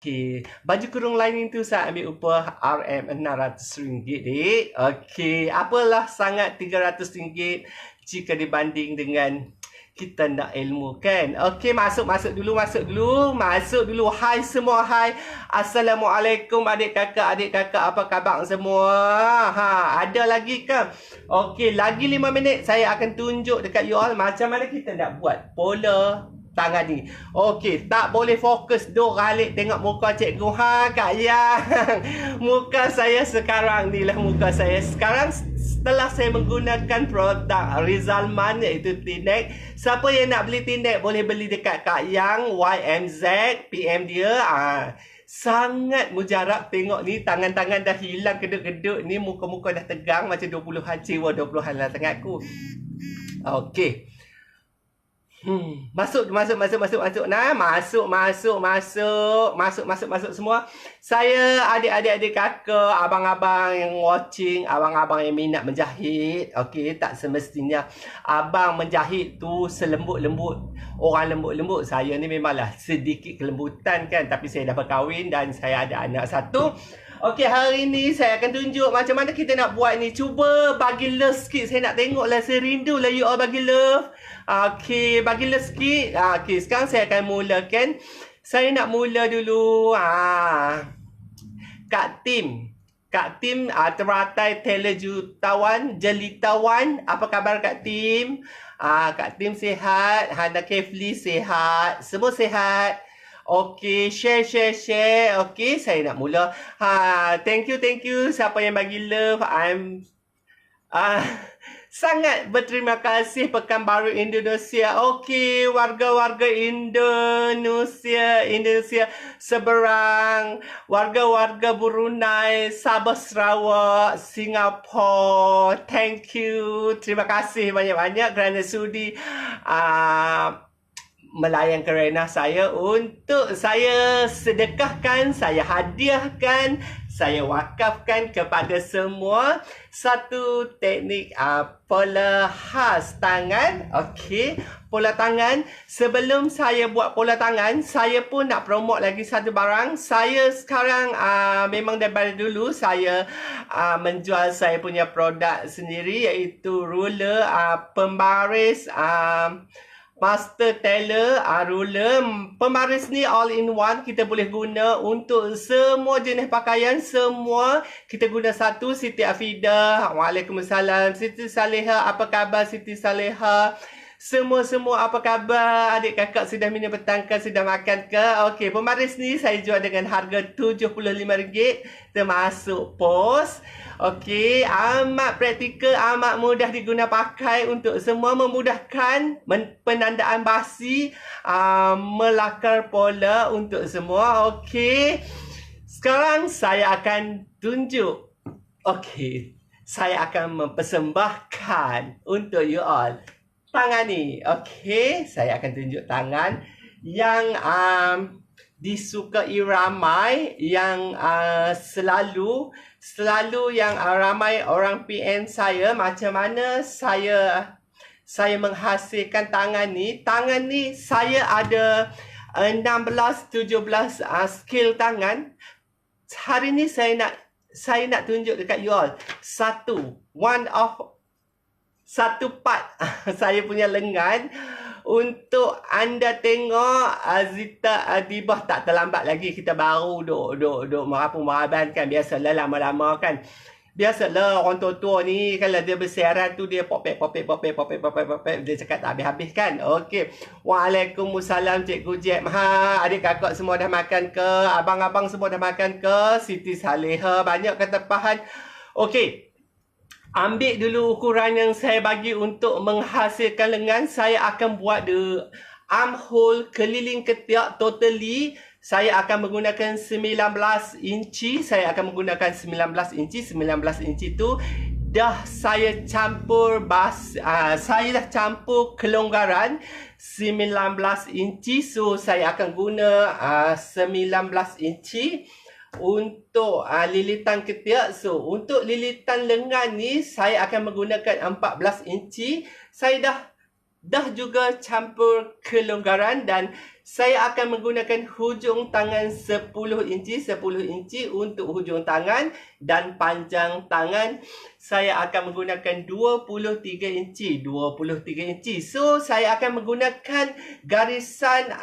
Okey, baju kurung lining tu saya ambil upah RM600, dik. Okey, apalah sangat RM300 jika dibanding dengan kita nak ilmu kan. Okey, masuk dulu. Hai semua, hai. Assalamualaikum adik kakak, apa khabar semua? Ada lagi ke? Okey, lagi 5 minit saya akan tunjuk dekat you all macam mana kita nak buat pola tangan ni. Okey, tak boleh fokus duk galik tengok muka cikgu. Kak Yang. Muka saya sekarang ni lah muka saya. Sekarang setelah saya menggunakan produk Rizalman iaitu Tinek. Siapa yang nak beli Tinek boleh beli dekat Kak Yang YMZ, PM dia. Sangat mujarab tengok ni, tangan-tangan dah hilang kedut-kedut ni, muka-muka dah tegang macam 20-an jiwa 20-an lah tanganku. Okey. Masuk semua. Saya adik-adik kakak, abang-abang yang watching, abang-abang yang minat menjahit. Okey, tak semestinya abang menjahit tu selembut-lembut orang lembut-lembut. Saya ni memanglah sedikit kelembutan kan, tapi saya dah berkahwin dan saya ada anak satu. Okey, hari ni saya akan tunjuk macam mana kita nak buat ni. Cuba bagi love sikit. Saya nak tengok lah. Saya rindu lah you all bagi love. Okey, bagi love sikit. Okey, sekarang saya akan mulakan. Saya nak mula dulu. Kak Tim, teratai telejutawan, jelitawan. Apa khabar Kak Tim? Kak Tim sihat. Hana Kefli sihat. Semua sihat. Okey, share. Okey, saya nak mula. Thank you. Siapa yang bagi love, sangat berterima kasih Pekanbaru Indonesia. Okey, warga-warga Indonesia seberang, warga-warga Brunei, Sabah, Sarawak, Singapura. Thank you. Terima kasih banyak-banyak kerana sudi melayan kerana saya untuk saya sedekahkan, saya hadiahkan, saya wakafkan kepada semua satu teknik pola khas tangan. Okey, pola tangan. Sebelum saya buat pola tangan, saya pun nak promote lagi satu barang. Saya sekarang memang daripada dulu saya menjual saya punya produk sendiri iaitu ruler pembaris Master Tailor ruler. Pembaris ni all in one. Kita boleh guna untuk semua jenis pakaian. Semua kita guna satu. Siti Afidah, Waalaikumsalam. Siti Saleha, apa khabar Siti Saleha? Semua apa khabar? Adik kakak sudah minum petang ke? Sudah makan ke? Okey, pembaris ni saya jual dengan harga RM75 termasuk pos. Okey, amat praktikal, amat mudah diguna pakai untuk semua, memudahkan penandaan basi, melakar pola untuk semua. Okey, sekarang saya akan tunjuk. Okey, saya akan mempersembahkan untuk you all tangan ni. Okey, saya akan tunjuk tangan yang disukai ramai, yang selalu yang ramai orang PM saya macam mana saya menghasilkan tangan ni. Tangan ni saya ada 16-17 skill tangan. Hari ni saya nak tunjuk dekat you all satu part saya punya lengan untuk anda tengok. Zita Adibah, tak terlambat lagi, kita baru duk merabankan. Biasalah lama-lama kan. Biasalah orang tua-tua ni kalau dia bersiaran tu dia popek dia cakap tak habis-habis kan. Okey. Waalaikumsalam Cikgu Jeb. Adik kakak semua dah makan ke? Abang-abang semua dah makan ke? Siti Saleha banyak ketepahan. Okey. Ambil dulu ukuran yang saya bagi untuk menghasilkan lengan. Saya akan buat the armhole keliling ketiak totally. Saya akan menggunakan 19 inci. 19 inci tu dah saya campur saya dah campur kelonggaran 19 inci. So saya akan guna 19 inci untuk lilitan ketiak. So untuk lilitan lengan ni saya akan menggunakan 14 inci. Saya dah juga campur kelonggaran dan saya akan menggunakan hujung tangan 10 inci untuk hujung tangan, dan panjang tangan saya akan menggunakan 23 inci. So saya akan menggunakan garisan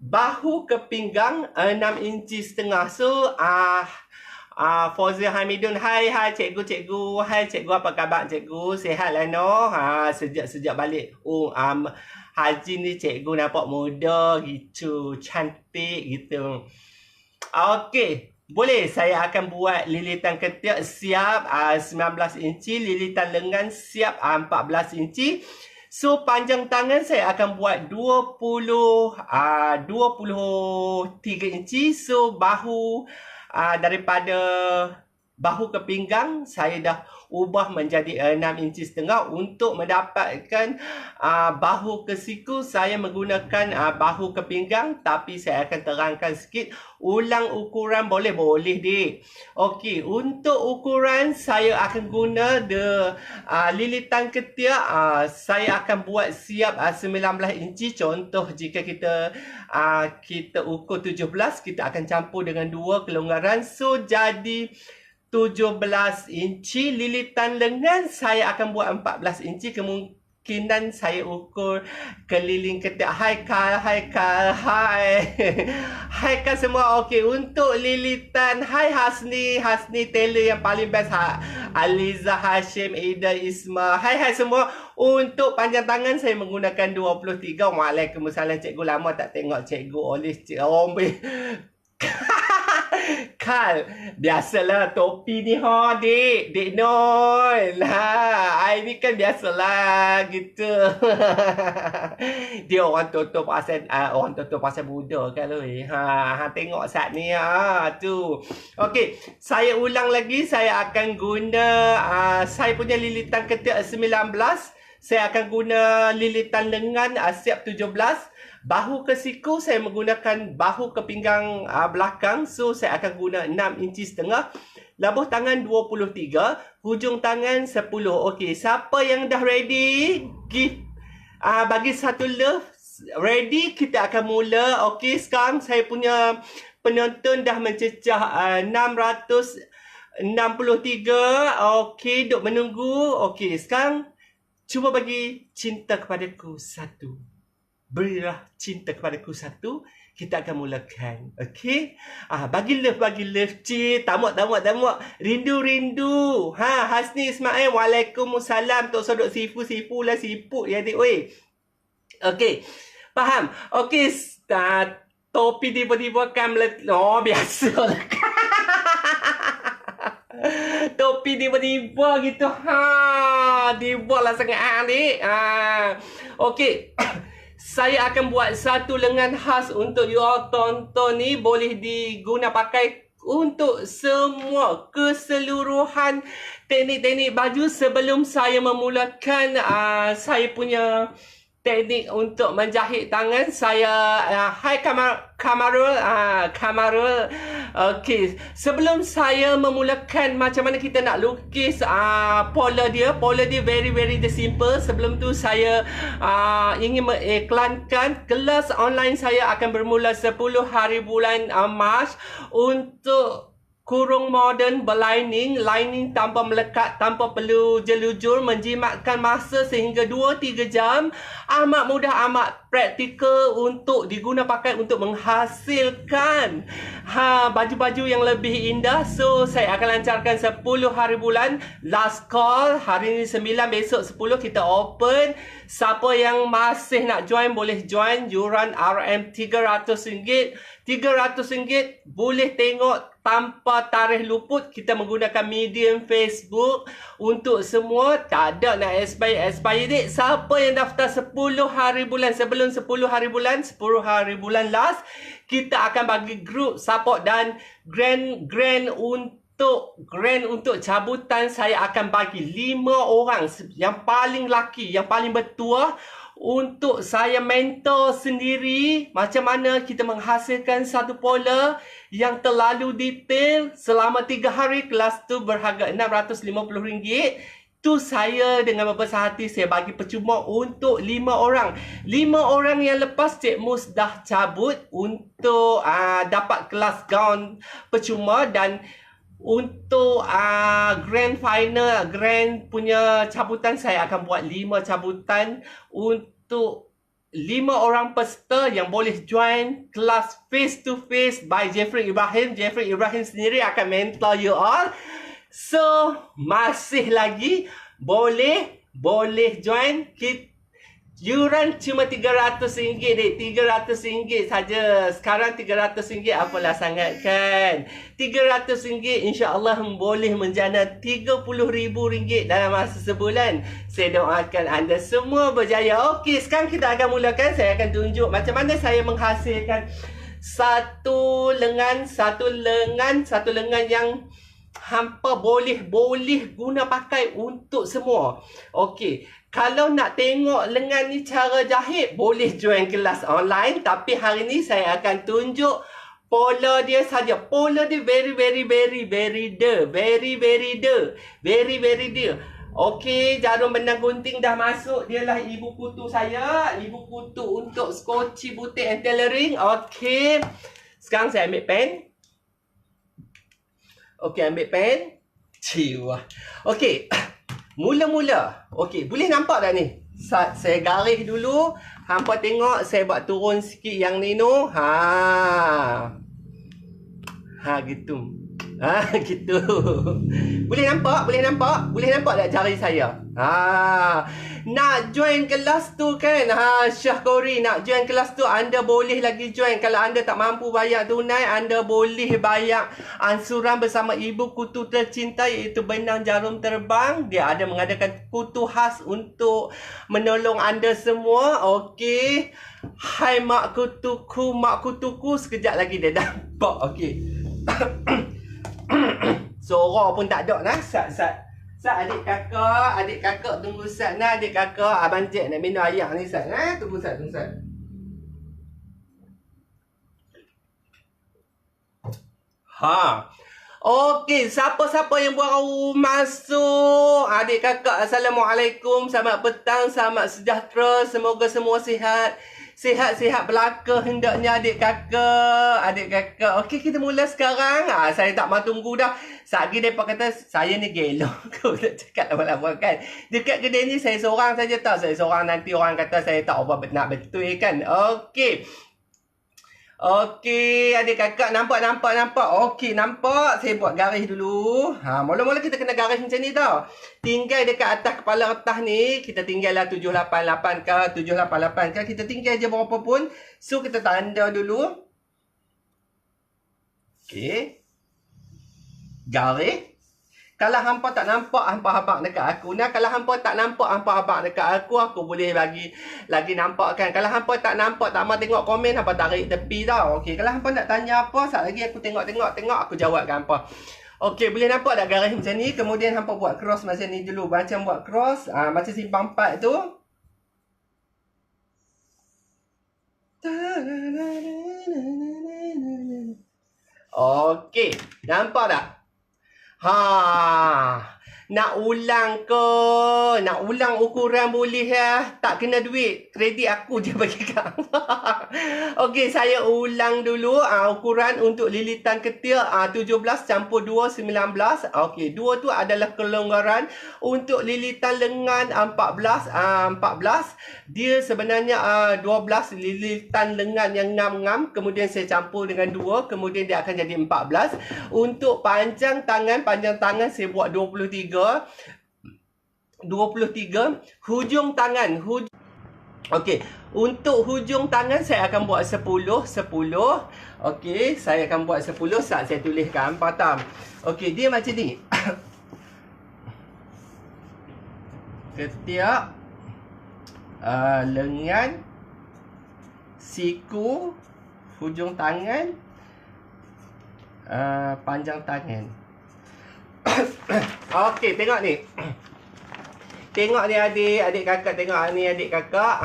bahu ke pinggang 6 inci setengah. So Fauzia Hamidun, hai cikgu. Hai cikgu, apa khabar cikgu? Sihat lah no? Sejak balik haji ni cikgu nampak muda gitu, cantik gitu. Okey, boleh saya akan buat lilitan ketiak siap 19 inci, lilitan lengan siap 14 inci. So panjang tangan saya akan buat 23 inci. So bahu daripada bahu ke pinggang saya dah ubah menjadi 6 inci setengah. Untuk mendapatkan bahu ke siku saya menggunakan bahu ke pinggang, tapi saya akan terangkan sikit. Ulang ukuran boleh dik. Okey, untuk ukuran saya akan guna lilitan ketiak saya akan buat siap 19 inci. Contoh jika kita ukur 17, kita akan campur dengan 2 kelonggaran. So jadi 17 inci. Lilitan lengan saya akan buat 14 inci. Kemungkinan saya ukur keliling ketiak. Hai Kal. Hai Kal semua. Okey, untuk lilitan, hai Hasni Taylor yang paling best. Aliza Hashim, Ida Isma. Hai semua. Untuk panjang tangan saya menggunakan 23. Waalaikumsalam cikgu, lama tak tengok cikgu Olive. Kal, biasalah topi ni dik Noi. I ni kan biasalah gitu. Dia orang tutup pasal Buddha kan oi. Tengok saat ni tu. Okey, saya ulang lagi, saya akan guna saya punya lilitan ketiak 19. Saya akan guna lilitan lengan siap 17. Bahu ke siku saya menggunakan bahu ke pinggang belakang. So saya akan guna 6 inci setengah. Labuh tangan 23. Hujung tangan 10. Okey, siapa yang dah ready? Bagi satu love. Ready, kita akan mula. Okey, sekarang saya punya penonton dah mencecah 663. Okey, duk menunggu. Okey, sekarang cuba bagi cinta kepadaku satu. Berilah cinta kepadaku satu. Kita akan mulakan. Okey? Bagi love. Tamak. Rindu. Hasni Ismail. Waalaikumsalam. Tok Sodok sipu lah. Siput ya dik. Oi. Okey. Faham? Okey. Topi tiba-tiba kan biasa lah. Topi tiba-tiba gitu. Dibuat lah sangat adik. Okey. Saya akan buat satu lengan khas untuk you all tonton ni. Boleh diguna pakai untuk semua keseluruhan teknik-teknik baju. Sebelum saya memulakan saya punya teknik untuk menjahit tangan, saya hai Kamarul. Okey, sebelum saya memulakan macam mana kita nak lukis pola dia very simple. Sebelum tu saya ingin mengiklankan kelas online saya akan bermula 10 hari bulan Mac untuk kurung moden berlining, lining tanpa melekat, tanpa perlu jelujur, menjimatkan masa sehingga 2-3 jam. Amat mudah, amat praktikal untuk diguna pakai untuk menghasilkan baju-baju yang lebih indah. So saya akan lancarkan 10 hari bulan. Last call, hari ni 9, besok 10 kita open. Siapa yang masih nak join boleh join. Yuran RM RM300. RM300 boleh tengok tanpa tarikh luput. Kita menggunakan medium Facebook untuk semua. Tak ada nak expire date. Siapa yang daftar 10 hari bulan sebelum 10 hari bulan last, kita akan bagi group support dan grand untuk cabutan. Saya akan bagi 5 orang yang paling laki, yang paling bertuah, untuk saya mentor sendiri macam mana kita menghasilkan satu pola yang terlalu detail selama 3 hari. Kelas tu berharga RM650. Tu saya dengan berbesar hati saya bagi percuma untuk 5 orang. 5 orang yang lepas Cik Mus dah cabut untuk dapat kelas gown percuma, dan untuk grand final, grand punya cabutan saya akan buat 5 cabutan untuk 5 orang peserta yang boleh join kelas face to face by Jeffrey Ibrahim. Jeffrey Ibrahim sendiri akan mentor you all. So, masih lagi boleh join. Yuran cuma RM300 dek. RM300 saja. Sekarang RM300 apalah sangat kan. RM300 insya-Allah boleh menjana RM30,000 dalam masa sebulan. Saya doakan anda semua berjaya. Okey, sekarang kita akan mulakan. Saya akan tunjuk macam mana saya menghasilkan satu lengan yang hampa boleh guna pakai untuk semua. Okey, kalau nak tengok lengan ni cara jahit, boleh join kelas online. Tapi hari ni saya akan tunjuk pola dia saja. Pola dia very dear. Okey, jarum benang gunting dah masuk. Dialah ibu kutu saya. Ibu kutu untuk skoci, butik and tailoring. Okey, sekarang saya ambil pen. Okey, ambil pen. Ciwah. Okey. Mula-mula. Okey, boleh nampak tak ni? Saya garis dulu. Hampa tengok saya buat turun sikit yang ni no. Gitu. Gitu. Boleh nampak tak jari saya? Nak join kelas tu kan? Syah Kori, nak join kelas tu anda boleh lagi join. Kalau anda tak mampu bayar tunai, anda boleh bayar ansuran bersama ibu kutu tercinta, iaitu Benang Jarum Terbang. Dia ada mengadakan kutu khas untuk menolong anda semua. Okey. Hai mak kutuku, sekejap lagi dia nampak. Okey. Suara pun tak ada nah. Sat adik kakak tunggu Sat nah. Adik kakak abang Jack nak minum air ni Sat nah. Tunggu Sat. Okey, siapa-siapa yang baru masuk, adik kakak, Assalamualaikum, selamat petang, selamat sejahtera, semoga semua sihat belaka hendaknya adik kakak. Okey, kita mula sekarang. Saya tak mahu tunggu dah. Sagi depa kata saya ni gelo. Kau tak cakap lama-lama kan. Dekat kedai ni saya seorang saja tau. Saya seorang, nanti orang kata saya tak apa nak betul kan. Okey, adik kakak nampak. Okey, nampak. Saya buat garis dulu. Mula-mula kita kena garis macam ni tau. Tinggal dekat atas kepala atas ni, kita tinggallah 788 ke 788 ke, kita tinggal je berapa pun. So kita tanda dulu. Okey. Garis. Kalau hampa tak nampak hampa dekat aku. Kalau hampa tak nampak hampa dekat aku boleh lagi nampakkan. Kalau hampa tak nampak, tak mahu tengok komen, hampa tarik tepi tau. Okey, kalau hampa nak tanya apa, sat lagi aku tengok, aku jawabkan hampa. Okey, boleh nampak tak garis macam ni? Kemudian hampa buat cross macam ni dulu. Macam buat cross, macam simpang 4 tu. Okey, nampak tak? Nak ulang ke? Nak ulang ukuran boleh ya? Tak kena duit. Kredit aku je bagi kamu. Okey, saya ulang dulu ukuran untuk lilitan ketiak 17 campur 2 19. Okey, 2 tu adalah kelonggaran. Untuk lilitan lengan 14. Dia sebenarnya 12 lilitan lengan yang ngam-ngam. Kemudian saya campur dengan 2. Kemudian dia akan jadi 14. Untuk panjang tangan saya buat 23. Hujung tangan. Okey, untuk hujung tangan saya akan buat 10. Okey, saya akan buat 10 saat saya tuliskan patam. Okey, dia macam ni. Ketiak, lengan, siku, hujung tangan, panjang tangan. Okey, tengok ni. Tengok ni adik kakak, tengok ni adik kakak.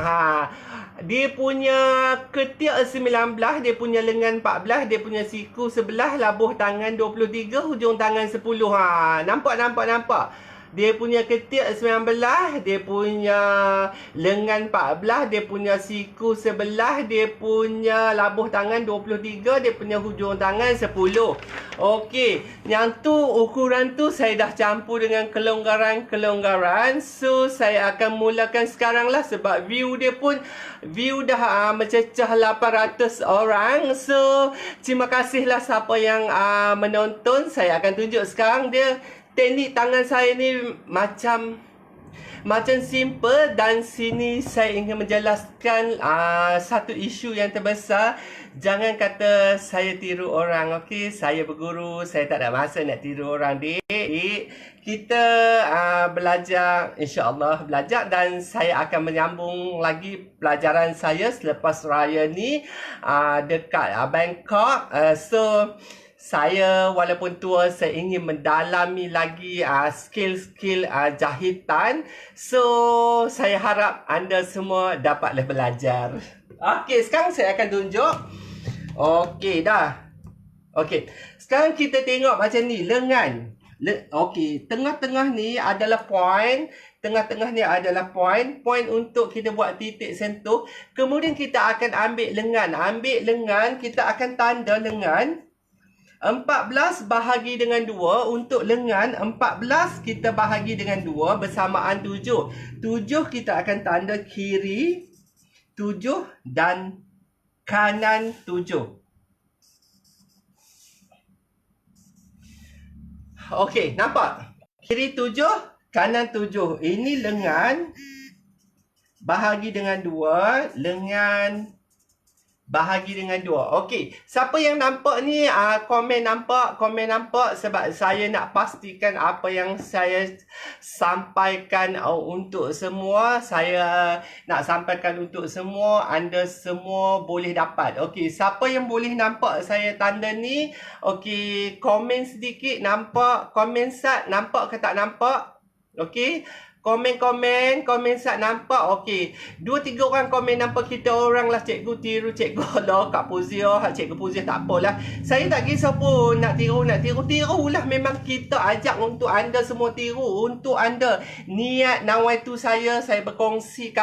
Dia punya ketiak 19, dia punya lengan 14, dia punya siku 11, labuh tangan 23, hujung tangan 10. Nampak. dia punya ketiak 19, dia punya lengan 14, dia punya siku 11, dia punya labuh tangan 23, dia punya hujung tangan 10. Okey, yang tu ukuran tu saya dah campur dengan kelonggaran. So saya akan mulakan sekarang lah sebab view dah mencecah 800 orang. So terima kasihlah siapa yang menonton. Saya akan tunjuk sekarang dia teknik tangan saya ni macam simple, dan sini saya ingin menjelaskan satu isu yang terbesar. Jangan kata saya tiru orang, okey? Saya berguru, saya tak ada masa nak tiru orang, dik. Kita belajar, insya-Allah belajar, dan saya akan menyambung lagi pelajaran saya selepas raya ni dekat Bangkok. So saya walaupun tua, saya ingin mendalami lagi skill-skill jahitan. So saya harap anda semua dapatlah belajar. Okey, sekarang saya akan tunjuk. Okey dah. Okey, sekarang kita tengok macam ni lengan. Okey, tengah-tengah ni adalah point. Tengah-tengah ni adalah point untuk kita buat titik sentuh. Kemudian kita akan ambil lengan, kita akan tanda lengan 14 bahagi dengan 2 untuk lengan. 14 kita bahagi dengan 2 bersamaan 7. 7 kita akan tanda kiri 7 dan kanan 7. Okey, nampak? Kiri 7, kanan 7. Ini lengan bahagi dengan 2, lengan bahagi dengan 2. Okey, siapa yang nampak ni komen nampak sebab saya nak pastikan apa yang saya sampaikan untuk semua. Saya nak sampaikan untuk semua, anda semua boleh dapat. Okey, siapa yang boleh nampak saya tanda ni? Okey, komen sedikit, nampak? Komen sat, nampak ke tak nampak? Okey, komen sat nampak. Okey, 2-3 orang komen nampak, kita orang lah cikgu tiru cikgu lah Kak Puzia, cikgu Puzia tak apalah. Saya tak kisah pun nak tiru lah. Memang kita ajak untuk anda semua tiru, untuk anda. Niat nawaitu saya berkongsi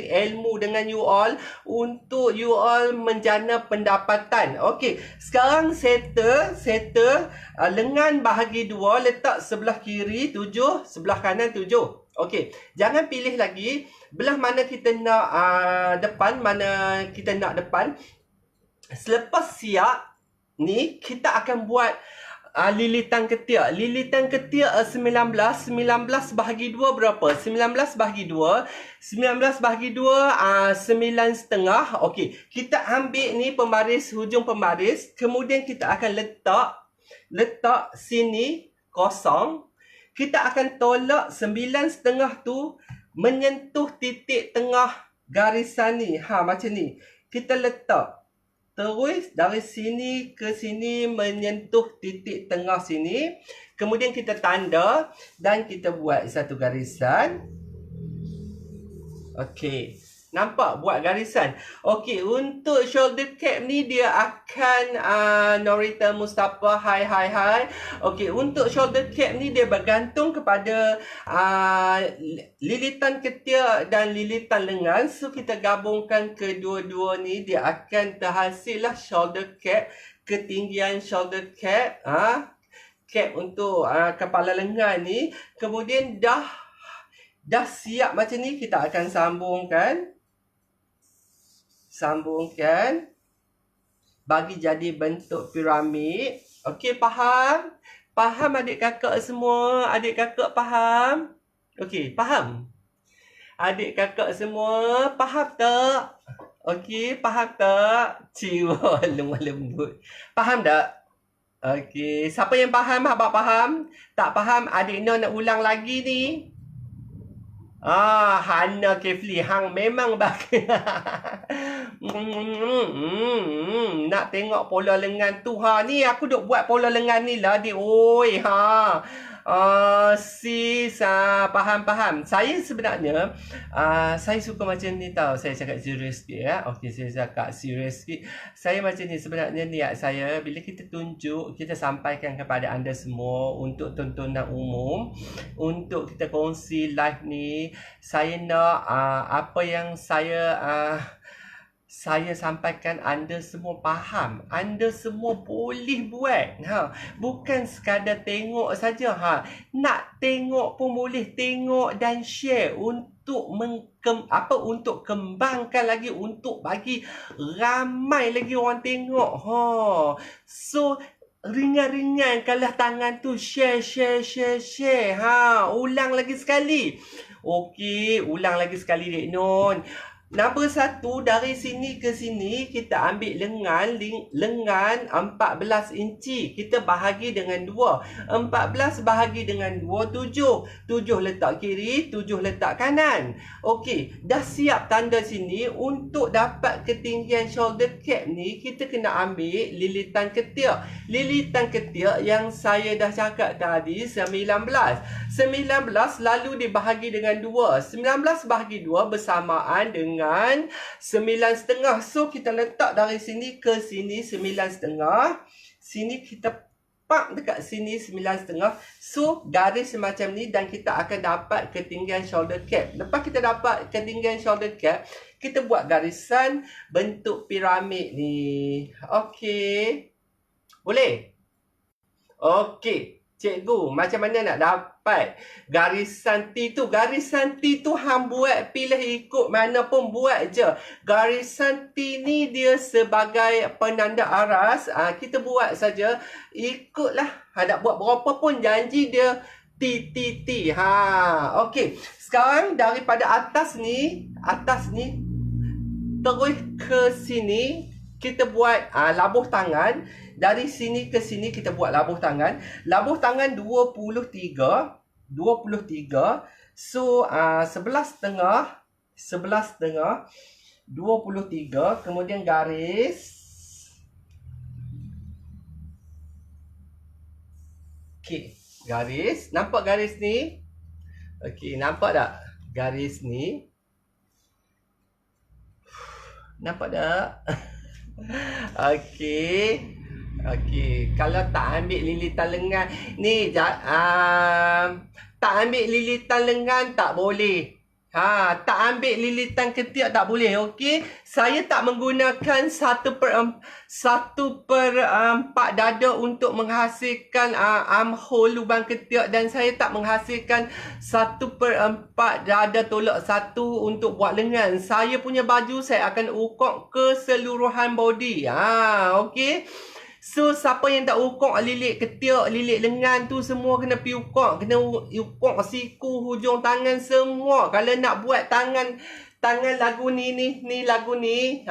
ilmu dengan you all, untuk you all menjana pendapatan. Okey, sekarang settle lengan bahagi 2, letak sebelah kiri 7, sebelah kanan 7. Okey, jangan pilih lagi belah mana kita nak depan, mana kita nak depan. Selepas siap ni, kita akan buat lilitan ketiak. 19 bahagi 2 berapa? 19 bahagi 2 9,5. Okey, kita ambil ni hujung pembaris, kemudian kita akan letak sini kosong. Kita akan tolak 9,5 tu menyentuh titik tengah garisan ni. Macam ni. Kita letak. Terus dari sini ke sini menyentuh titik tengah sini. Kemudian kita tanda dan kita buat satu garisan. Okey. Nampak buat garisan. Okey, untuk shoulder cap ni dia akan Norita Mustafa, hai. Okey, untuk shoulder cap ni dia bergantung kepada lilitan ketiak dan lilitan lengan. So kita gabungkan kedua-dua ni, dia akan terhasillah shoulder cap. Ketinggian shoulder cap, cap untuk kepala lengan ni. Kemudian dah siap macam ni, kita akan sambungkan bagi jadi bentuk piramid. Okey, faham adik kakak semua? Adik kakak faham? Okey, faham? Adik kakak semua faham tak? Okey, faham tak? Jiwa lemah lembut. Faham tak? Okey, siapa yang faham? Abang faham? Tak faham? Adik Noh nak ulang lagi ni. Hana Kefli hang memang bagus. Nak tengok pola lengan tu. Ni aku duk buat pola lengan ni lah, dik. Oi, Faham. Saya sebenarnya saya suka macam ni tau. Saya cakap serius sikit ya. Okey, saya cakap serius sikit. Saya macam ni sebenarnya, niat saya bila kita tunjuk, kita sampaikan kepada anda semua untuk tontonan umum, untuk kita kongsi live ni. Saya nak apa yang saya sampaikan anda semua faham. Anda semua boleh buat. Bukan sekadar tengok saja. Nak tengok pun boleh tengok dan share untuk untuk kembangkan lagi, untuk bagi ramai lagi orang tengok. So ringan-ringan kalau tangan tu share. Ulang lagi sekali. Okey, ulang lagi sekali Dek Nun. Nombor 1, dari sini ke sini kita ambil lengan 14 inci. Kita bahagi dengan 2. 14 bahagi dengan 2, 7. 7 letak kiri, 7 letak kanan. Okey, dah siap tanda sini. Untuk dapat ketinggian shoulder cap ni, kita kena ambil lilitan ketiak. Lilitan ketiak yang saya dah cakap tadi 19. 19 lalu dibahagi dengan 2. 19 bahagi 2 bersamaan dengan 9,5. So kita letak dari sini ke sini 9,5. Sini kita pak dekat sini 9,5. So garis semacam ni dan kita akan dapat ketinggian shoulder cap. Lepas kita dapat ketinggian shoulder cap, kita buat garisan bentuk piramid ni. Okey. Boleh? Okey. Cikgu, macam mana nak dapat garisan T tu? Garisan T tu hang buat, pilih ikut mana pun buat je. Garisan T ni dia sebagai penanda aras. Kita buat saja. Ikutlah. Nak buat berapa pun janji dia T. Okey. Sekarang daripada atas ni terus ke sini kita buat labuh tangan. Dari sini ke sini kita buat labuh tangan. Labuh tangan 23. So 11,5. 23. Kemudian garis. Okey, garis. Nampak garis ni? Okey, nampak tak garis ni? Nampak tak? Okey. Kalau tak ambil lilitan lengan ni, tak ambil lilitan lengan tak boleh. Tak ambil lilitan ketiak tak boleh. Okey, saya tak menggunakan 1/4 dada untuk menghasilkan armhole lubang ketiak, dan saya tak menghasilkan 1/4 dada tolak 1 untuk buat lengan. Saya punya baju saya akan ukur keseluruhan body. Okey. So, siapa yang tak ukur lilit ketiak, lilit lengan tu semua kena pergi ukur. Kena ukur siku, hujung tangan semua. Kalau nak buat tangan lagu ni lagu ni.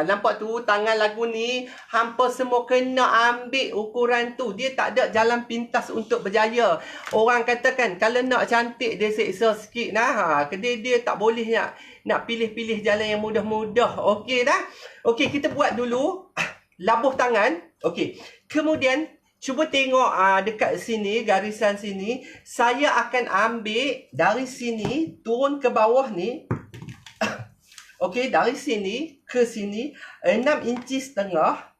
Nampak tu tangan lagu ni. Hampa semua kena ambil ukuran tu. Dia tak ada jalan pintas untuk berjaya. Orang katakan kalau nak cantik dia seksa sikit nah. Dia tak boleh nak pilih-pilih jalan yang mudah-mudah. Okey dah. Okey, kita buat dulu labuh tangan. Okey. Kemudian cuba tengok dekat sini, garisan sini. Saya akan ambil dari sini turun ke bawah ni. Okey, dari sini ke sini 6 inci setengah.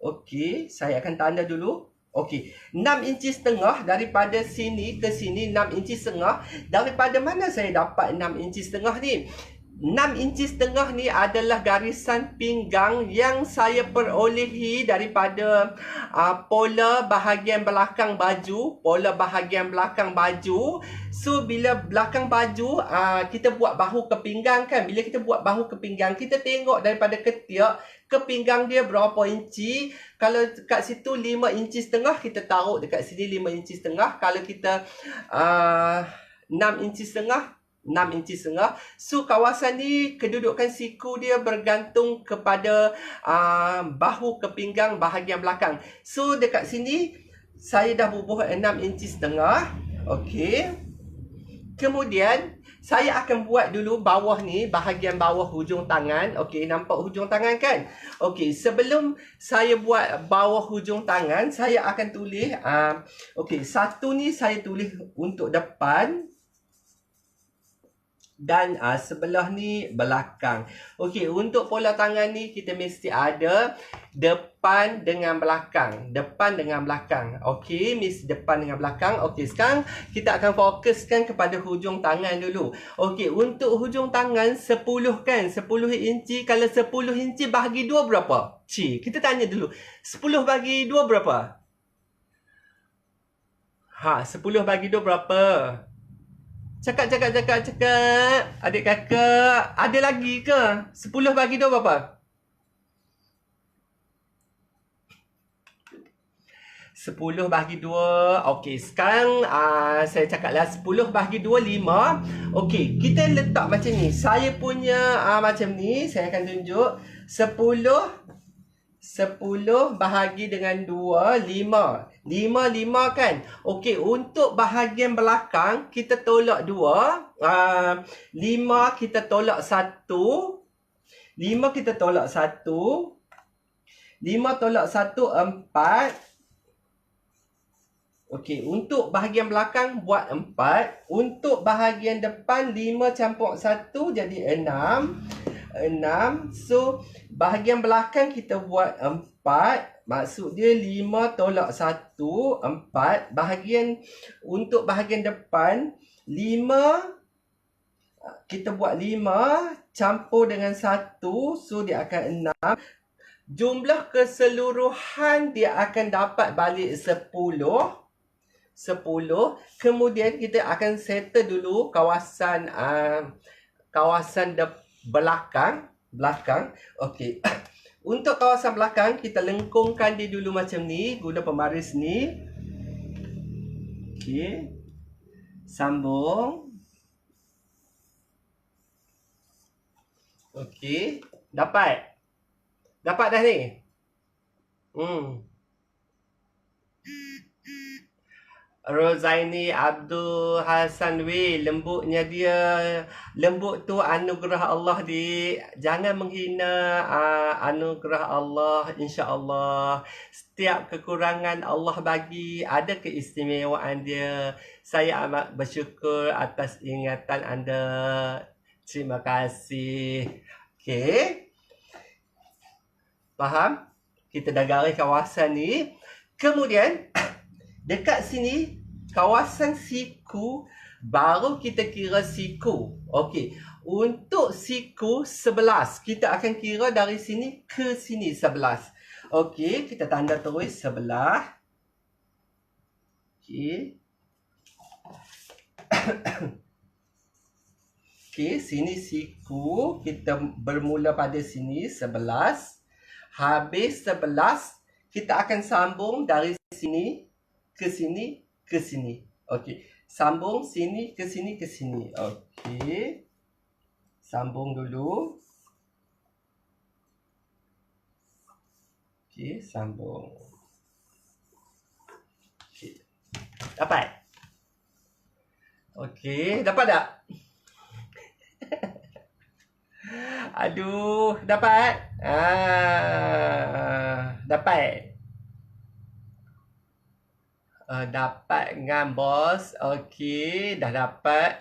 Okey, saya akan tanda dulu. Okey, 6 inci setengah daripada sini ke sini 6 inci setengah. Daripada mana saya dapat 6 inci setengah ni? 6 inci setengah ni adalah garisan pinggang yang saya perolehi daripada pola bahagian belakang baju. So, bila belakang baju, kita buat bahu ke pinggang kan. Bila kita buat bahu ke pinggang, kita tengok daripada ketiak ke pinggang dia berapa inci. Kalau kat situ 5 inci setengah, kita taruh dekat sini 5 inci setengah. Kalau kita 6 inci setengah, 6 inci setengah. So kawasan ni kedudukan siku dia bergantung kepada bahu ke pinggang bahagian belakang. So dekat sini saya dah bubuh 6 inci setengah. Okey. Kemudian saya akan buat dulu bawah ni, bahagian bawah hujung tangan. Okey, nampak hujung tangan kan? Okey, sebelum saya buat bawah hujung tangan, saya akan tulis okey, satu ni saya tulis untuk depan dan sebelah ni belakang. Okey, untuk pola tangan ni kita mesti ada depan dengan belakang. Depan dengan belakang. Okey, mesti depan dengan belakang. Okey, sekarang kita akan fokuskan kepada hujung tangan dulu. Okey, untuk hujung tangan 10 kan? 10 inci. Kalau 10 inci bahagi 2 berapa? Kita tanya dulu. 10 bagi 2 berapa? 10 bagi 2 berapa? Cakap. Adik kakak, ada lagi ke? 10 bagi 2 berapa? 10 bagi 2. Okey, sekarang saya cakaplah 10 bagi 2, 5. Okey, kita letak macam ni. Saya punya macam ni, saya akan tunjuk. 10 bahagi dengan 2, 5. 5 kan? Okey, untuk bahagian belakang, kita tolak 2. 5 kita tolak 1. 5 kita tolak 1. 5 tolak 1, 4. Okey, untuk bahagian belakang buat 4. Untuk bahagian depan 5 campur 1 jadi 6. So, bahagian belakang kita buat 4. Maksud dia 5 tolak 1, 4. Untuk bahagian depan 5, kita buat 5 campur dengan 1. So, dia akan 6. Jumlah keseluruhan dia akan dapat balik 10. Kemudian kita akan settle dulu kawasan belakang. Okey. Untuk kawasan belakang, kita lengkungkan dia dulu macam ni. Guna pembaris ni. Okey. Sambung. Okey. Dapat dah ni? Rozaini Abdul Hasan lembutnya dia. Lembut tu anugerah Allah jangan menghina anugerah Allah, insya-Allah. Setiap kekurangan Allah bagi ada keistimewaan dia. Saya amat bersyukur atas ingatan anda. Terima kasih. Okey. Faham? Kita dah garis kawasan ni. Kemudian dekat sini, kawasan siku, baru kita kira siku. Okey. Untuk siku 11, kita akan kira dari sini ke sini 11. Okey, kita tanda tulis sebelah. Okey. Okey, sini siku. Kita bermula pada sini 11. Habis 11, kita akan sambung dari sini ke sini, ke sini. Okey. Sambung sini, ke sini, ke sini. Okey. Sambung dulu. Okey, sambung. Okey. Dapat? Okey, dapat tak? Aduh, dapat? Dapat. Dapat dengan bos. Okey, dah dapat.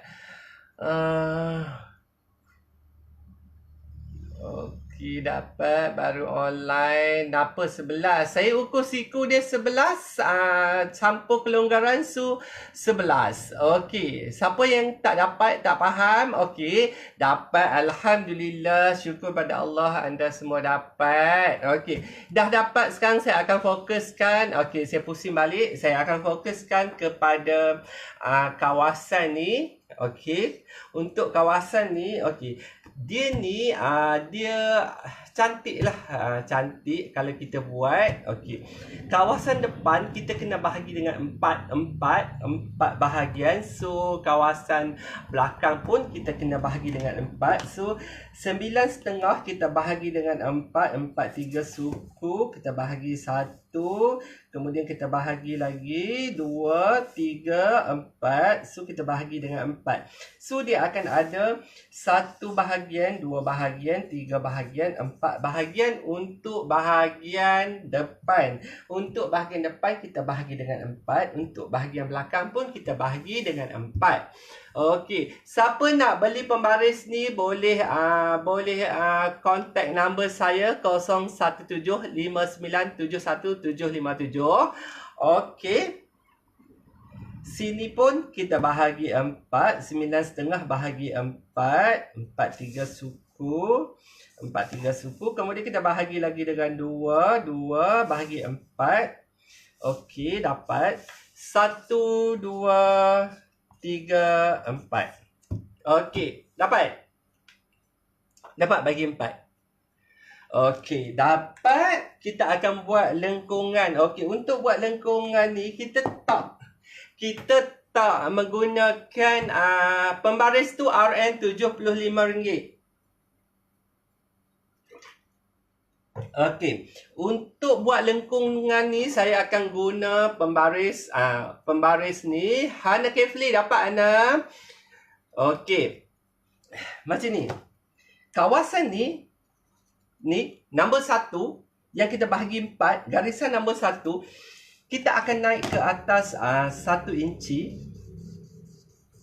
Okey, dapat. Baru online. Apa 11? Saya ukur siku dia 11. Campur kelonggaran su 11. Okey. Siapa yang tak dapat, tak faham? Okey. Dapat. Alhamdulillah. Syukur pada Allah anda semua dapat. Okey. Dah dapat. Sekarang saya akan fokuskan. Okey, saya pusing balik. Saya akan fokuskan kepada kawasan ni. Okey. Untuk kawasan ni, okey. Dia ni, dia cantik lah. Cantik kalau kita buat. Okey. Kawasan depan kita kena bahagi dengan empat bahagian. So kawasan belakang pun kita kena bahagi dengan 4. So 9,5 kita bahagi dengan 4. 3 suku kita bahagi 1. Kemudian kita bahagi lagi 2, 3, 4. So kita bahagi dengan 4. So dia akan ada 1 bahagian, 2 bahagian, 3 bahagian, 4 bahagian untuk bahagian depan. Untuk bahagian depan kita bahagi dengan 4. Untuk bahagian belakang pun kita bahagi dengan 4. Okey, siapa nak beli pembaris ni boleh contact number saya 0175971757. Okey. Sini pun kita bahagi 4, 9,5 bahagi 4, 3 suku. 3 suku. Kemudian kita bahagi lagi dengan 2 bahagi 4. Okey, dapat 1, 2, 3, 4. Okey, dapat bagi 4. Okey, dapat. Kita akan buat lengkungan. Okey, untuk buat lengkungan ni kita tak menggunakan pembaris tu RM75. Okey, untuk buat lengkungan ni saya akan guna pembaris ni. Hana Kefli dapat Hana? Okey. Macam ni. Kawasan ni nombor 1 yang kita bahagi 4, garisan nombor 1 kita akan naik ke atas 1 inci.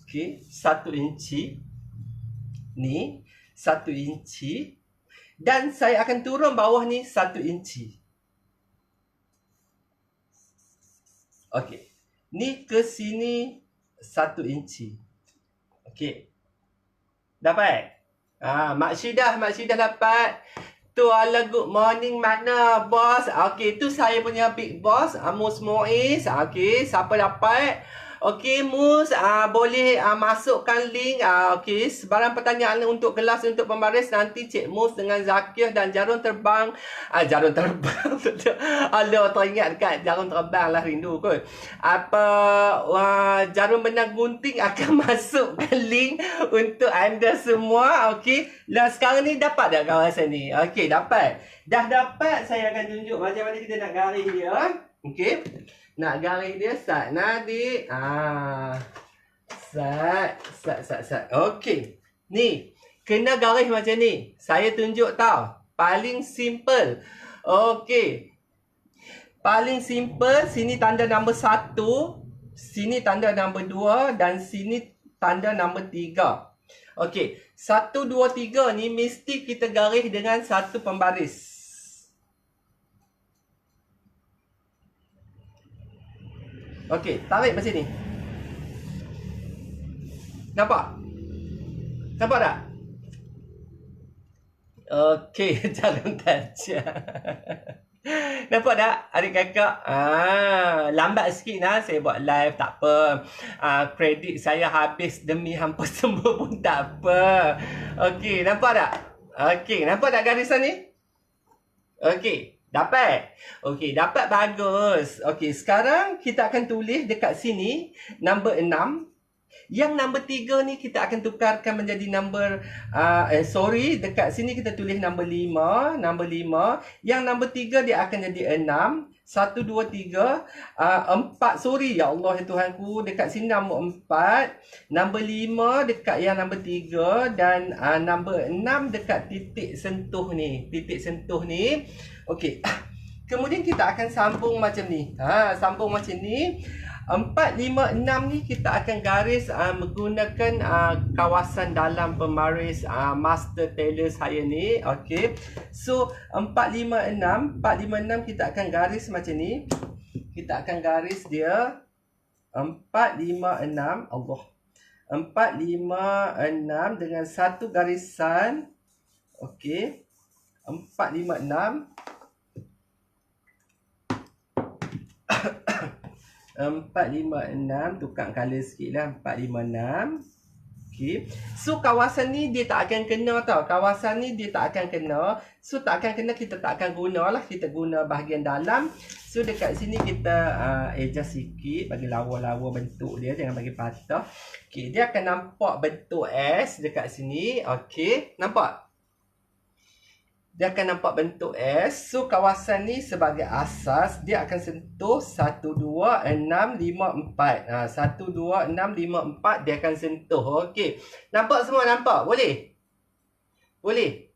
Okey, 1 inci. Ni 1 inci. Dan saya akan turun bawah ni 1 inci. Okey. Ni ke sini 1 inci. Okey. Dapat? Mak Syidah dapat. Tu ala good morning mana bos. Okey, tu saya punya big boss Mus Muiz. Okey, siapa dapat? Okey, Mus boleh masukkan link. Okey, sebarang pertanyaan untuk kelas untuk pembaris nanti Cik Mus dengan Zakir dan jarum terbang. Jarum terbang. Alah, teringat dekat jarum terbang lah, rindu kot. Jarum benang gunting akan masukkan link untuk anda semua. Okey, dan sekarang ni dapat tak kawasan ni? Okey, dapat. Dah dapat, saya akan tunjuk macam mana kita nak garis dia. Okey. Nak garis dia, Sat Nadik. Sat. Okey. Ni, kena garis macam ni. Saya tunjuk tau. Paling simple. Okey. Paling simple, sini tanda nombor 1. Sini tanda nombor 2. Dan sini tanda nombor 3. Okey. 1, 2, 3 ni mesti kita garis dengan satu pembaris. Okey, tarik macam ni. Nampak? Nampak tak? Okey, jarum tajam. Nampak tak adik kakak? Lambat sikit lah saya buat live, tak apa. Kredit saya habis demi hampa semua pun tak apa. Okey, nampak tak? Okey, nampak tak garisan ni? Okey. Dapat? Okey, dapat, bagus. Okey, sekarang kita akan tulis dekat sini nombor 6. Yang nombor 3 ni kita akan tukarkan menjadi nombor dekat sini kita tulis nombor 5, Yang nombor 3 dia akan jadi 6. 1, 2, 3, 4. Sorry, ya Allah ya Tuhanku. Dekat sini nombor 4, nombor 5 dekat yang nombor 3 dan nombor 6 dekat titik sentuh ni. Okey. Kemudian kita akan sambung macam ni. Sambung macam ni. 4, 5, 6 ni kita akan garis menggunakan kawasan dalam pembaris master tailor saya ni. Okey. So 4, 5, 6 kita akan garis macam ni. Kita akan garis dia 4, 5, 6. Allah. 4, 5, 6 dengan satu garisan. Okey. 4, 5, 6. 4, 5, 6. Tukar color sikit lah. 4, 5, 6. Ok. Okey. So kawasan ni dia tak akan kena tau. Kawasan ni dia tak akan kena. So tak akan kena, kita tak akan guna lah. Kita guna bahagian dalam. So dekat sini kita adjust sikit, bagi lawa-lawa bentuk dia, jangan bagi patah. Okey, dia akan nampak bentuk S dekat sini. Okey, nampak? Dia akan nampak bentuk S. So kawasan ni sebagai asas, dia akan sentuh 1, 2, 6, 5, 4. 1, 2, 6, 5, 4 dia akan sentuh. Okey. Nampak semua? Nampak? Boleh? Boleh?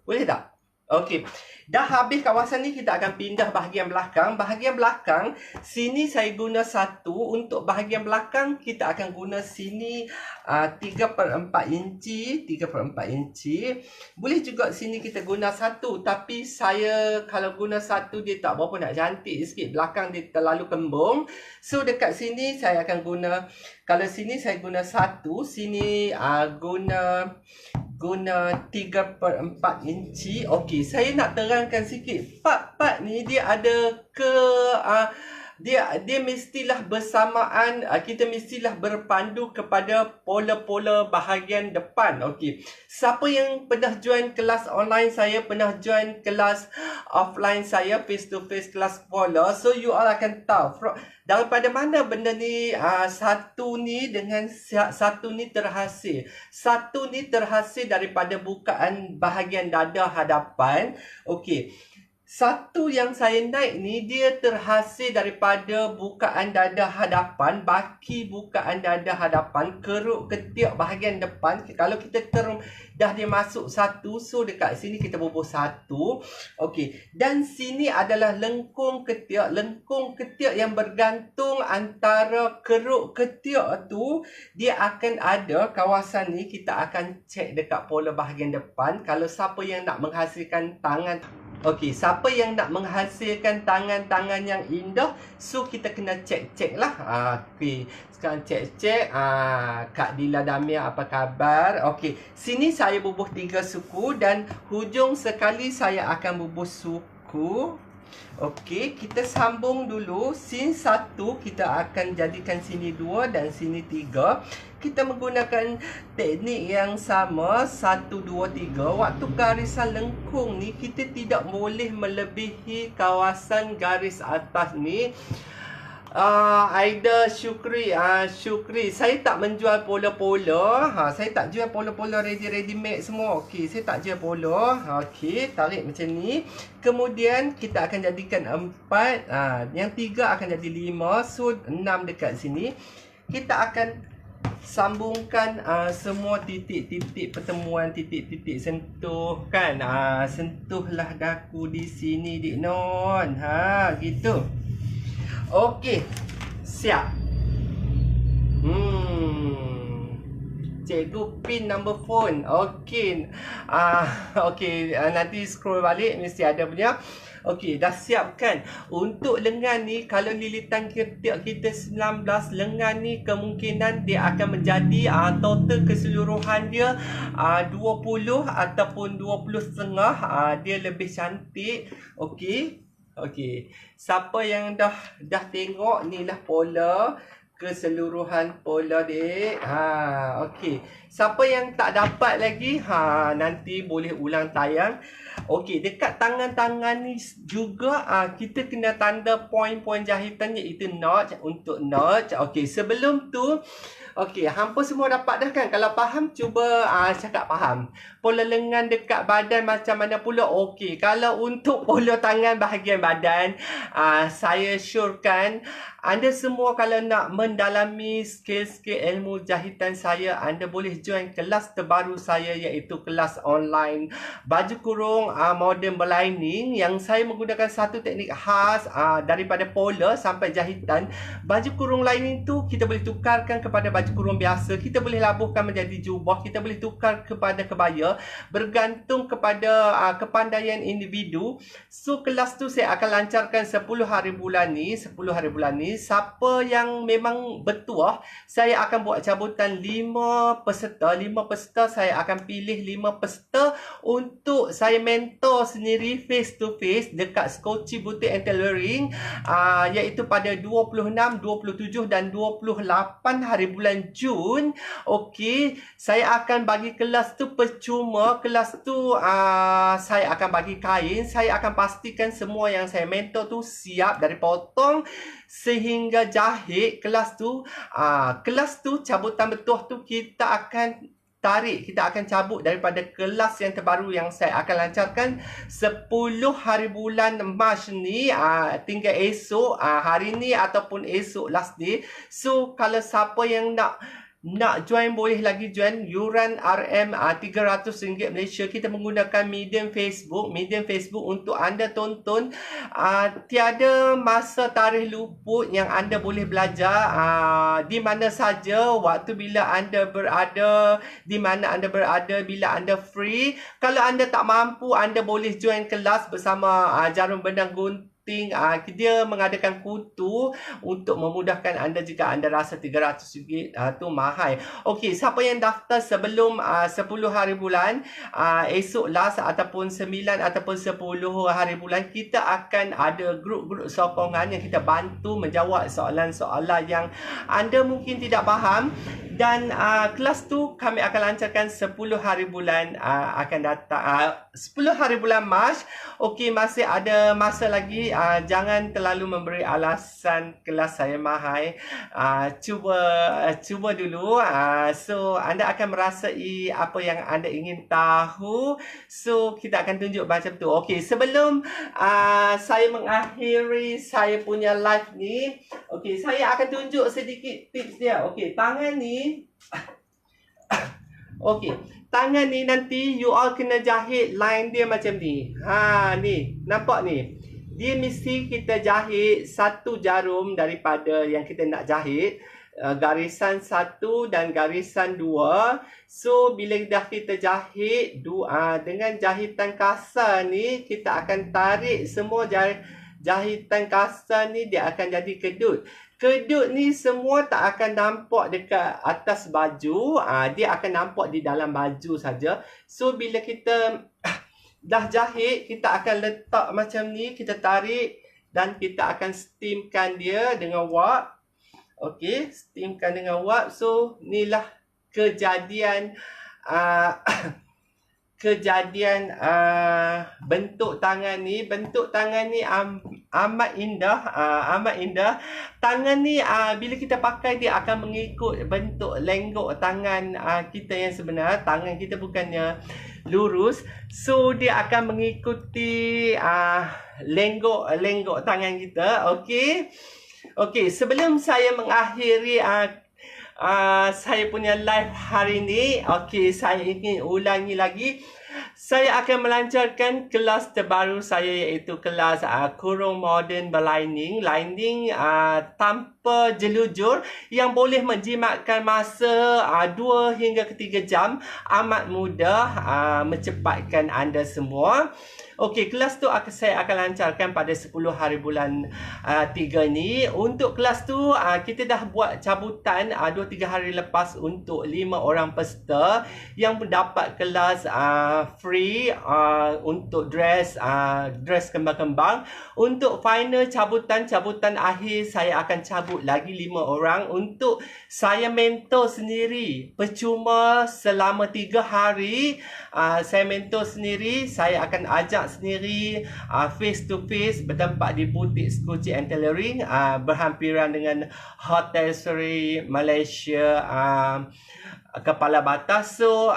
Boleh tak? Okey. Dah habis kawasan ni, kita akan pindah bahagian belakang. Bahagian belakang, sini saya guna 1. Untuk bahagian belakang, kita akan guna sini 3/4 inci. 3/4 inci. Boleh juga sini kita guna 1. Tapi saya kalau guna 1, dia tak berapa nak cantik sikit. Belakang dia terlalu kembung. So dekat sini saya akan guna, kalau sini saya guna 1. Sini guna 3/4 inci. Okey, saya nak terangkan sikit. Part-part ni dia ada dia mestilah bersamaan, kita mestilah berpandu kepada pola-pola bahagian depan. Okey. Siapa yang pernah join kelas online saya, pernah join kelas offline saya, face to face kelas pola, so you all akan tahu daripada mana benda ni, satu ni dengan satu ni terhasil. Satu ni terhasil daripada bukaan bahagian dada hadapan. Okey. Satu yang saya naik ni, dia terhasil daripada bukaan dada hadapan, baki bukaan dada hadapan, keruk ketiak bahagian depan. Kalau kita dah dia masuk 1, so dekat sini kita bubuh 1. Okey. Dan sini adalah lengkung ketiak. Lengkung ketiak yang bergantung antara keruk ketiak tu, dia akan ada kawasan ni. Kita akan cek dekat pola bahagian depan. Kalau siapa yang nak menghasilkan tangan, okey, siapa yang nak menghasilkan tangan-tangan yang indah, so kita kena cek-cek lah. Okey, sekarang cek-cek. Kak Dila Damia, apa khabar? Okey, sini saya bubuh 3 suku dan hujung sekali saya akan bubuh suku. Okey, kita sambung dulu. Sin 1 kita akan jadikan sini 2 dan sini 3. Kita menggunakan teknik yang sama, 1, 2, 3. Waktu garisan lengkung ni, kita tidak boleh melebihi kawasan garis atas ni. Aida Syukri, Syukri, saya tak menjual pola-pola. Saya tak jual pola-pola ready made semua. Okey, saya tak jual pola. Okey, tarik macam ni. Kemudian kita akan jadikan 4. Yang 3 akan jadi 5. So 6 dekat sini. Kita akan sambungkan semua titik-titik pertemuan, titik-titik sentuh kan. Sentuhlah daku di sini, Dik Non. Gitu. Okey, siap. Cikgu pin number phone. Okey. Okey, nanti scroll balik mesti ada punya. Okey, dah siap kan? Untuk lengan ni, kalau lilitan ketiak kita 19, lengan ni kemungkinan dia akan menjadi total keseluruhan dia 20 ataupun 20.5. Dia lebih cantik. Okey. Okey. Siapa yang dah tengok ni lah pola, keseluruhan pola dek. Okey. Siapa yang tak dapat lagi, nanti boleh ulang tayang. Okey, dekat tangan-tangan ni juga kita kena tanda poin-poin jahitan, iaitu notch, untuk notch. Okey, sebelum tu, okey, hampa semua dapat dah kan? Kalau faham, cuba cakap faham. Pola lengan dekat badan macam mana pula? Okey, kalau untuk pola tangan bahagian badan, saya syorkan anda semua kalau nak mendalami skill-skill ilmu jahitan saya, anda boleh join kelas terbaru saya, iaitu kelas online baju kurung modern berlining, yang saya menggunakan satu teknik khas daripada pola sampai jahitan. Baju kurung lining tu kita boleh tukarkan kepada baju kurung biasa, kita boleh labuhkan menjadi jubah, kita boleh tukar kepada kebaya, bergantung kepada kepandaian individu. So kelas tu saya akan lancarkan 10 hari bulan ni. Siapa yang memang bertuah, saya akan buat cabutan 5 peserta. 5 peserta, saya akan pilih 5 peserta untuk saya mentor sendiri face to face dekat Skoci Boutique and Tailoring, iaitu pada 26, 27 dan 28 hari bulan bulan Jun, okey, saya akan bagi kelas tu percuma. Kelas tu saya akan bagi kain. Saya akan pastikan semua yang saya mentor tu siap dari potong sehingga jahit. Kelas tu cabutan betuah tu kita akan cabut daripada kelas yang terbaru yang saya akan lancarkan 10 hari bulan Mac ni, tinggal esok, hari ni ataupun esok last day. So kalau siapa yang nak join boleh lagi join. Yuran RM RM300 Malaysia. Kita menggunakan medium Facebook untuk anda tonton. Tiada masa tarikh luput yang anda boleh belajar di mana saja, waktu bila anda berada, di mana anda berada, bila anda free. Kalau anda tak mampu, anda boleh join kelas bersama Jarum Benang Gunting. Dia mengadakan kutu untuk memudahkan anda jika anda rasa RM300 tu mahal. Okey, siapa yang daftar sebelum 10 hari bulan, esok last ataupun 9 ataupun 10 hari bulan, kita akan ada grup-grup sokongan yang kita bantu menjawab soalan-soalan yang anda mungkin tidak faham. Dan kelas tu kami akan lancarkan 10 hari bulan akan datang. 10 hari bulan Mac. Okey, masih ada masa lagi. Jangan terlalu memberi alasan kelas saya mahal. Cuba dulu. So anda akan merasai apa yang anda ingin tahu. So kita akan tunjuk macam tu. Okey, sebelum saya mengakhiri saya punya live ni, okey, saya akan tunjuk sedikit tips dia. Okey, tangan ni okey, tangan ni nanti you all kena jahit line dia macam ni. Ni, nampak ni. Dia mesti kita jahit satu jarum daripada yang kita nak jahit. Garisan 1 dan garisan 2. So bila dah kita jahit dengan jahitan kasar ni, kita akan tarik semua jahitan kasar ni, dia akan jadi kedut. Kedut ni semua tak akan nampak dekat atas baju. Dia akan nampak di dalam baju saja. So bila kita dah jahit, kita akan letak macam ni, kita tarik dan kita akan steamkan dia dengan wap. Okey, steamkan dengan wap. So inilah kejadian bentuk tangan ni. Bentuk tangan ni amat indah, amat indah. Tangan ni bila kita pakai, dia akan mengikut bentuk lenggok tangan kita yang sebenar. Tangan kita bukannya lurus, so dia akan mengikuti lenggok tangan kita. Okey, sebelum saya mengakhiri saya punya live hari ni, okey, saya ingin ulangi lagi. Saya akan melancarkan kelas terbaru saya, iaitu kelas kurung moden berlining. Lining tanpa jelujur yang boleh menjimatkan masa 2 hingga ke 3 jam. Amat mudah mencepatkan anda semua. Okey, kelas tu saya akan lancarkan pada 10 hari bulan 3 ni. Untuk kelas tu kita dah buat cabutan 2-3 hari lepas untuk 5 orang peserta yang mendapat kelas free untuk dress kembang-kembang. Untuk final cabutan akhir, saya akan cabut lagi 5 orang untuk saya mentor sendiri. Percuma selama 3 hari saya mentor sendiri. Saya akan ajak sendiri face to face, bertempat di butik Skuci and Tailoring berhampiran dengan Hotel Seri Malaysia Kepala Batas. So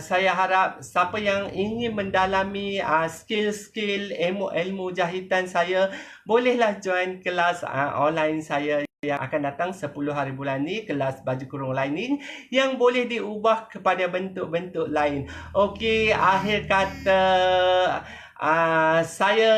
saya harap siapa yang ingin mendalami skill-skill ilmu jahitan saya, bolehlah join kelas online saya yang akan datang 10 hari bulan ni, kelas baju kurung lining yang boleh diubah kepada bentuk-bentuk lain. Okey, akhir kata saya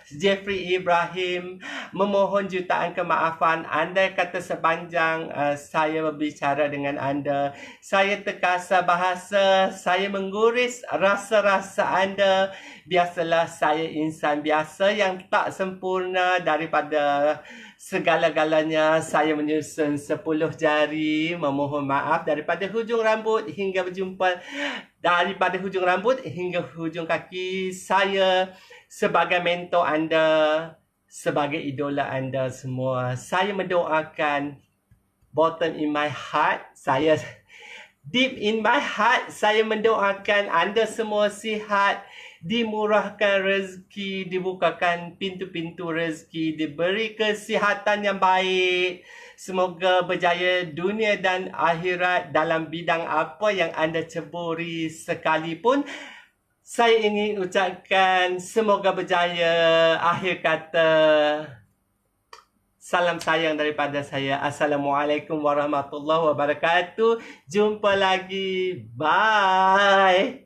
Jeffrey Ibrahim memohon jutaan kemaafan. Andai kata sepanjang saya berbicara dengan anda, saya terkasar bahasa, saya mengguris rasa-rasa anda. Biasalah, saya insan biasa yang tak sempurna. Daripada segala-galanya, saya menyusun 10 jari. Memohon maaf daripada hujung rambut hingga berjumpa, daripada hujung rambut hingga hujung kaki. Saya sebagai mentor anda, sebagai idola anda semua, saya mendoakan bottom in my heart, deep in my heart, saya mendoakan anda semua sihat, dimurahkan rezeki, dibukakan pintu-pintu rezeki, diberi kesihatan yang baik. Semoga berjaya dunia dan akhirat dalam bidang apa yang anda ceburi sekalipun. Saya ingin ucapkan semoga berjaya. Akhir kata, salam sayang daripada saya. Assalamualaikum warahmatullahi wabarakatuh. Jumpa lagi. Bye.